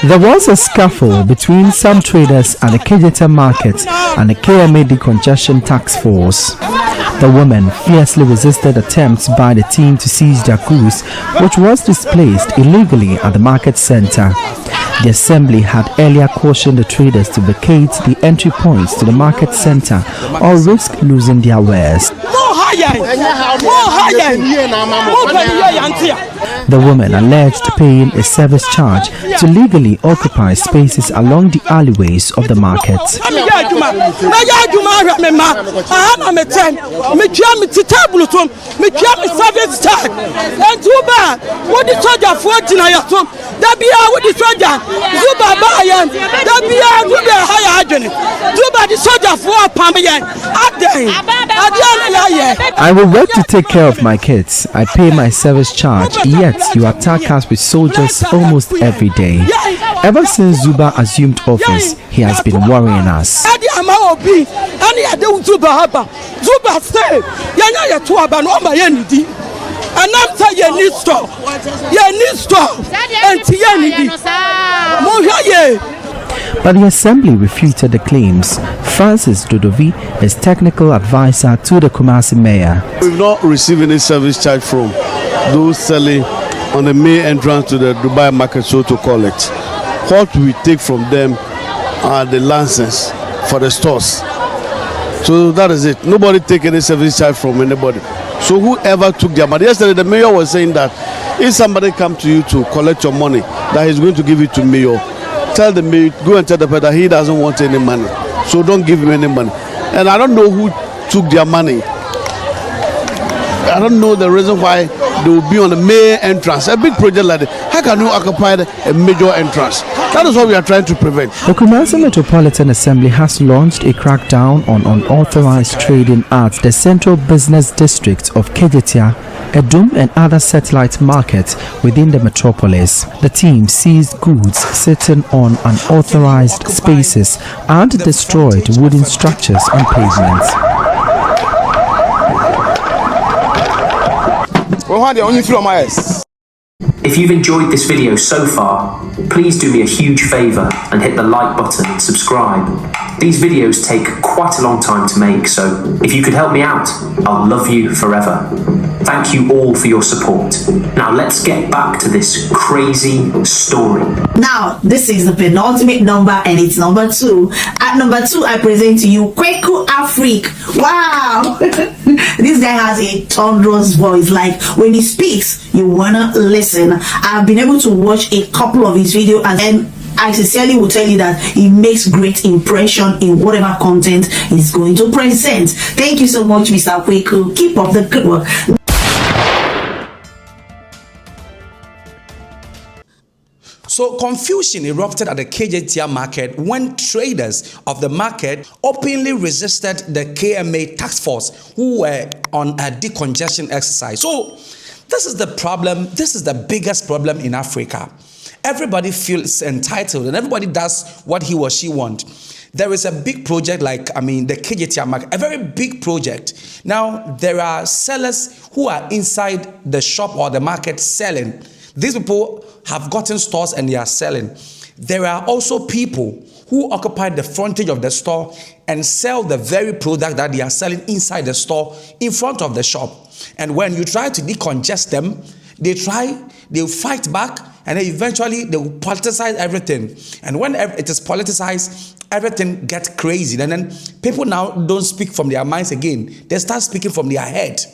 There was a scuffle between some traders at the Kejetia Market and the KMA Decongestion task force. The women fiercely resisted attempts by the team to seize their goods, which was displaced illegally at the market center. The assembly had earlier cautioned the traders to vacate the entry points to the market center or risk losing their wares. The women alleged paying a service charge to legally occupy spaces along the alleyways of the market. I will work to take care of my kids. I pay my service charge, yet you attack us with soldiers almost every day. Ever since Zuba assumed office, he has been worrying us. But the assembly refuted the claims. Francis Dodovi is technical advisor to the Kumasi mayor. We've not received any service charge from those selling on the main entrance to the Dubai market, so to call it. What we take from them are the license for the stores. So that is it. Nobody take any service charge from anybody. So whoever took their money. Yesterday the mayor was saying that if somebody come to you to collect your money, that he's going to give it to mayor. Tell the mayor, go and tell the person that he doesn't want any money. So don't give him any money. And I don't know who took their money. I don't know the reason why they will be on the main entrance. A big project like that, how can you occupy a major entrance? That is what we are trying to prevent. The Kumasi Metropolitan Assembly has launched a crackdown on unauthorized trading at the Central Business District of Kejetia, Edum and other satellite markets within the metropolis. The team seized goods sitting on unauthorized spaces and destroyed wooden structures on pavements. If you've enjoyed this video so far, please do me a huge favour and hit the like button and subscribe. These videos take quite a long time to make, so if you could help me out, I'll love you forever. Thank you all for your support. Now let's get back to this crazy story. Now, this is the penultimate number and it's number 2. At number 2, I present to you Kweku Afrique. Wow! This guy has a thunderous voice. Like when he speaks, you wanna listen. I've been able to watch a couple of his videos and I sincerely will tell you that he makes great impression in whatever content he's going to present. Thank you so much, Mr. Kweku. Keep up the good work. So confusion erupted at the Kejetia Market when traders of the market openly resisted the KMA task force who were on a decongestion exercise. So this is the problem. This is the biggest problem in Africa. Everybody feels entitled and everybody does what he or she wants. There is a big project like, the Kejetia Market, a very big project. Now, there are sellers who are inside the shop or the market selling. These people have gotten stores and they are selling. There are also people who occupy the frontage of the store and sell the very product that they are selling inside the store in front of the shop. And when you try to decongest them, they'll fight back, and then eventually they will politicize everything. And when it is politicized, everything gets crazy. And then people now don't speak from their minds again. They start speaking from their head.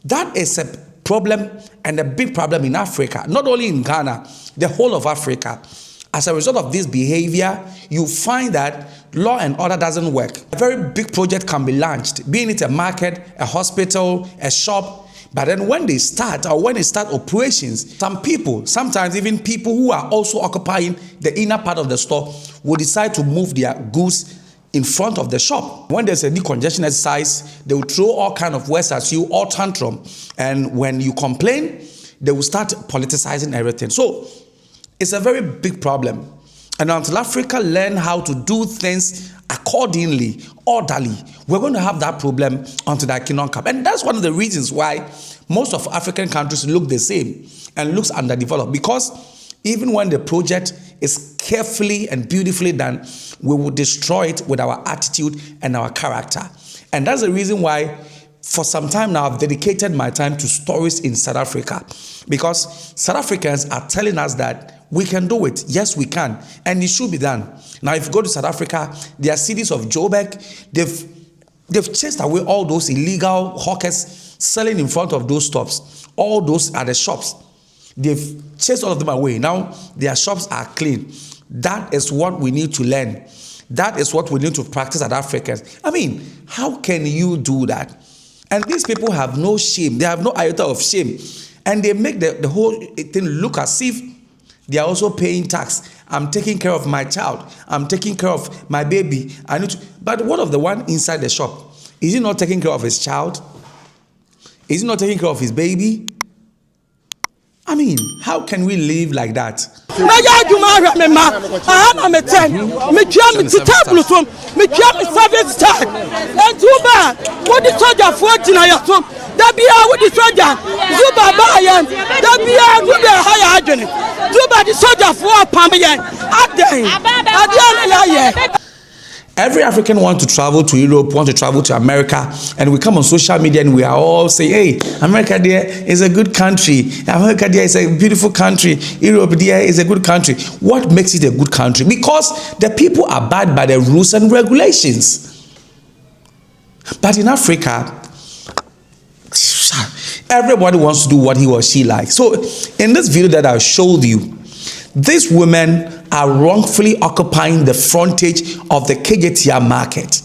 That is a problem and a big problem in Africa, not only in Ghana, the whole of Africa. As a result of this behavior, you find that law and order doesn't work. A very big project can be launched, being it a market, a hospital, a shop. But then when they start operations, some people, sometimes even people who are also occupying the inner part of the store, will decide to move their goods in front of the shop. When there's a decongestion exercise, they will throw all kind of words at you, all tantrum. And when you complain, they will start politicizing everything. So it's a very big problem. And until Africa learn how to do things accordingly, orderly, we're going to have that problem until that cannot come. And that's one of the reasons why most of African countries look the same and looks underdeveloped. Because even when the project is carefully and beautifully done, we will destroy it with our attitude and our character. And that's the reason why for some time now I've dedicated my time to stories in South Africa. Because South Africans are telling us that we can do it. Yes, we can. And it should be done. Now, if you go to South Africa, there are cities of Joburg. They've chased away all those illegal hawkers selling in front of those shops. All those are the shops. They've chased all of them away. Now, their shops are clean. That is what we need to learn. That is what we need to practice as Africans. I mean, how can you do that? And these people have no shame. They have no iota of shame. And they make the whole thing look as if they are also paying tax. I'm taking care of my child. I'm taking care of my baby. I need to. But what of the one inside the shop? Is he not taking care of his child? Is he not taking care of his baby? I mean, how can we live like that? Every African wants to travel to Europe, want to travel to America, and we come on social media and we are all saying, hey, America there is a good country. America there is a beautiful country. Europe there is a good country. What makes it a good country? Because the people abide by the rules and regulations. But in Africa, everybody wants to do what he or she likes. So in this video that I showed you, these women are wrongfully occupying the frontage of the Kejetia Market.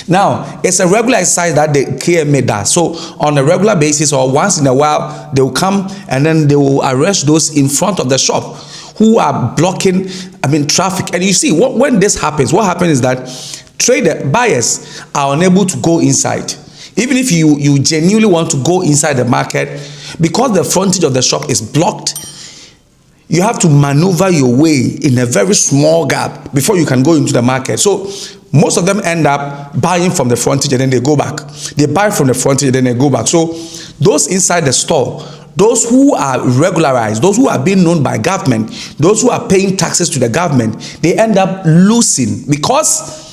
Now, it's a regular exercise that the KMA does. So, on a regular basis or once in a while, they will come and then they will arrest those in front of the shop who are blocking, traffic. And you see, when this happens, what happens is that buyers are unable to go inside. Even if you genuinely want to go inside the market, because the frontage of the shop is blocked, you have to maneuver your way in a very small gap before you can go into the market. So most of them end up buying from the frontage and then they go back. They buy from the frontage and then they go back. So those inside the store, those who are regularized, those who are being known by government, those who are paying taxes to the government, they end up losing because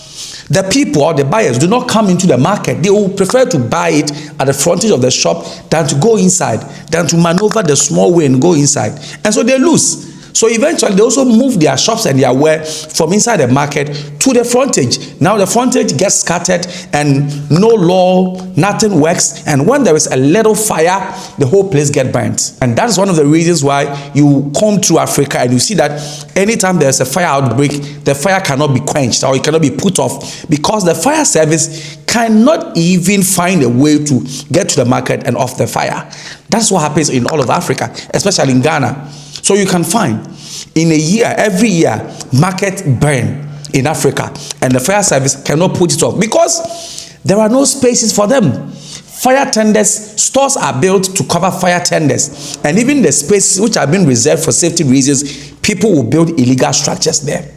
the people or the buyers do not come into the market. They will prefer to buy it at the frontage of the shop than to go inside, than to maneuver the small way and go inside. And so they lose. So eventually they also move their shops and their ware from inside the market to the frontage. Now the frontage gets scattered and no law, nothing works. And when there is a little fire, the whole place gets burnt. And that is one of the reasons why you come to Africa and you see that anytime there's a fire outbreak, the fire cannot be quenched or it cannot be put off because the fire service cannot even find a way to get to the market and off the fire. That's what happens in all of Africa, especially in Ghana. So you can find in a year, every year, market burn in Africa and the fire service cannot put it off because there are no spaces for them. Fire tenders, stores are built to cover fire tenders, and even the spaces which have been reserved for safety reasons, people will build illegal structures there.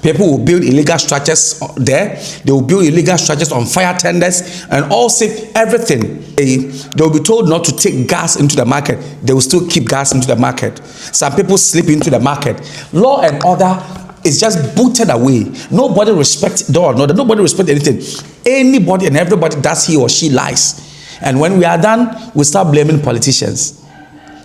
People will build illegal structures there. They will build illegal structures on fire tenders and also everything. They will be told not to take gas into the market. They will still keep gas into the market. Some people slip into the market. Law and order is just booted away. Nobody respects law and order. Nobody respects anything. Anybody and everybody does he or she lies. And when we are done, we start blaming politicians.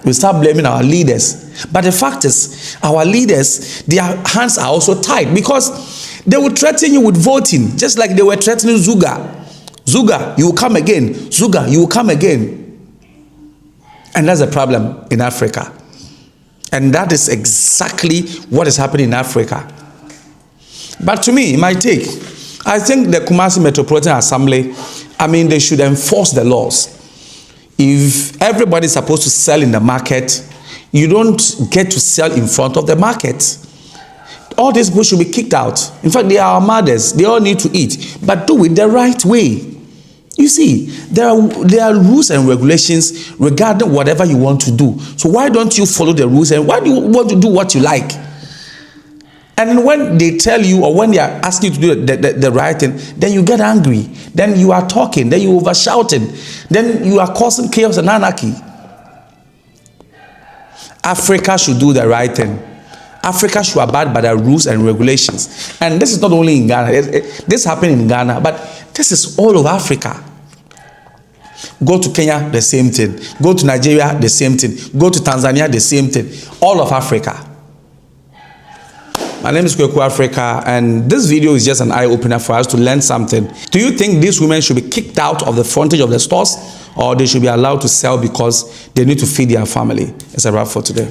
We start blaming our leaders. But the fact is, our leaders, their hands are also tied because they will threaten you with voting, just like they were threatening Zuga. Zuga, you will come again. Zuga, you will come again. And that's a problem in Africa. And that is exactly what is happening in Africa. But to me, my take, I think the Kumasi Metropolitan Assembly, they should enforce the laws. If everybody is supposed to sell in the market, you don't get to sell in front of the market. All these people should be kicked out. In fact, they are our mothers. They all need to eat. But do it the right way. You see, there are rules and regulations regarding whatever you want to do. So why don't you follow the rules and why do you want to do what you like? And when they tell you, or when they are asking you to do the right thing, then you get angry. Then you are talking. Then you over shouting. Then you are causing chaos and anarchy. Africa should do the right thing. Africa should abide by the rules and regulations. And this is not only in Ghana. This happened in Ghana, but this is all over Africa. Go to Kenya, the same thing. Go to Nigeria, the same thing. Go to Tanzania, the same thing. All of Africa. My name is Kejetia Africa, and this video is just an eye-opener for us to learn something. Do you think these women should be kicked out of the frontage of the stores, or they should be allowed to sell because they need to feed their family? It's a wrap for today.